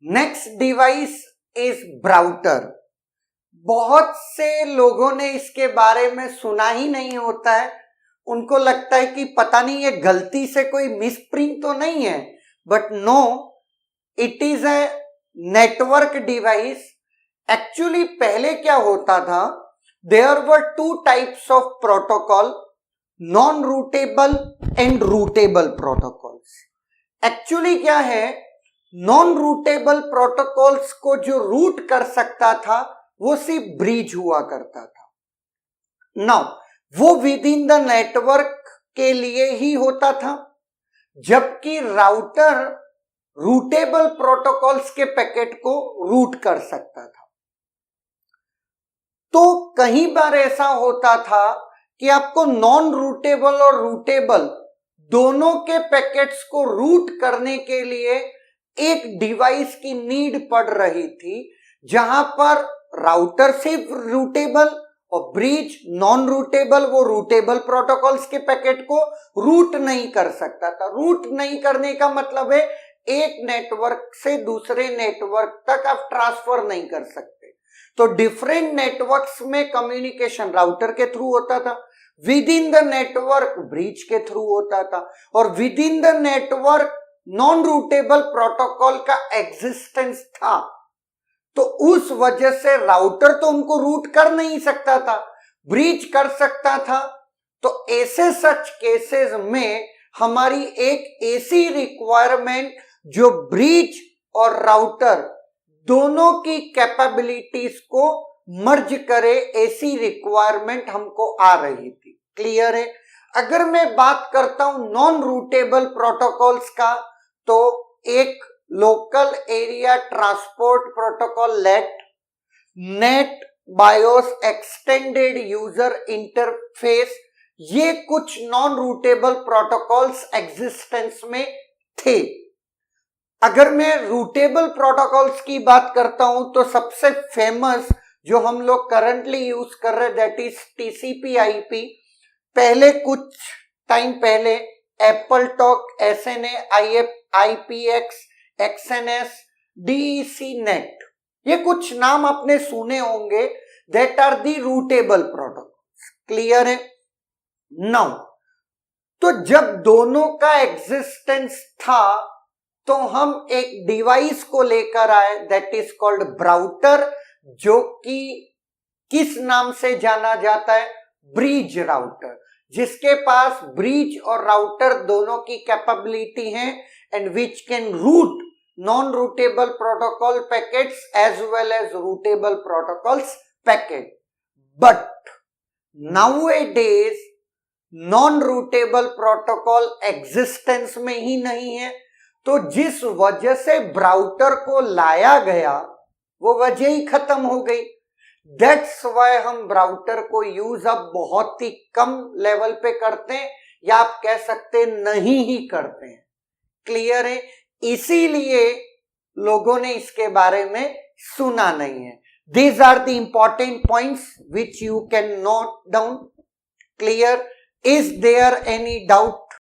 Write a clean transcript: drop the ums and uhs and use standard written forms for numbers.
Next device is brouter. बहुत से लोगों ने इसके बारे में सुना ही नहीं होता है, उनको लगता है कि पता नहीं ये गलती से कोई मिसप्रिंट तो नहीं है, but no, it is a network device. Actually पहले क्या होता था, there were two types of protocol, non routable and routable protocols. Actually क्या है, नॉन रूटेबल प्रोटोकॉल्स को जो रूट कर सकता था वो सिर्फ ब्रिज हुआ करता था। नाउ वो विद इन द नेटवर्क के लिए ही होता था, जबकि राउटर रूटेबल प्रोटोकॉल्स के पैकेट को रूट कर सकता था। तो कई बार ऐसा होता था कि आपको नॉन रूटेबल और रूटेबल दोनों के पैकेट्स को रूट करने के लिए एक डिवाइस की नीड पड़ रही थी, जहां पर राउटर सिर्फ रूटेबल और ब्रिज नॉन रूटेबल, वो रूटेबल प्रोटोकॉल्स के पैकेट को रूट नहीं कर सकता था। रूट नहीं करने का मतलब है एक नेटवर्क से दूसरे नेटवर्क तक आप ट्रांसफर नहीं कर सकते। तो डिफरेंट नेटवर्क्स में कम्युनिकेशन राउटर के थ्रू होता था, with in the network bridge के थ्रू होता था, और with in the network non routable protocol का एग्जिस्टेंस था। तो उस वजह से राउटर तो उनको रूट कर नहीं सकता था, ब्रिज कर सकता था। तो ऐसे सच केसेस में हमारी एक ऐसी रिक्वायरमेंट जो ब्रिज और राउटर दोनों की कैपेबिलिटीज को मर्ज करे, ऐसी रिक्वायरमेंट हमको आ रही थी। क्लियर है? अगर मैं बात करता हूं नॉन रूटेबल प्रोटोकॉल्स का, तो एक local area transport protocol LAT, NetBIOS extended user interface, ये कुछ नॉन रूटेबल प्रोटोकॉल्स एग्जिस्टेंस में थे। अगर मैं रूटेबल प्रोटोकॉल्स की बात करता हूं तो सबसे फेमस जो हम लोग करंटली यूज कर रहे दैट इज TCP/IP। पहले कुछ टाइम पहले AppleTalk, SNA, IPX, XNS, DEC net, ये कुछ नाम आपने सुने होंगे, that are the routable protocols. Clear है? नाउ तो जब दोनों का एग्जिस्टेंस था तो हम एक डिवाइस को लेकर आए दैट इज कॉल्ड ब्राउटर, जो कि किस नाम से जाना जाता है, ब्रिज राउटर, जिसके पास ब्रिज और राउटर दोनों की कैपेबिलिटी है and which can route non routable protocol packets as well as routable protocols packet. But nowadays non routable protocol existence में ही नहीं है, तो जिस वजह से ब्राउटर को लाया गया वो वजह ही खत्म हो गई। दैट्स वाई हम ब्राउटर को यूज अब बहुत ही कम लेवल पे करते हैं, या आप कह सकते नहीं ही करते हैं। क्लियर है? इसीलिए लोगों ने इसके बारे में सुना नहीं है। These are the important points which you can note down. Clear? Is there any doubt?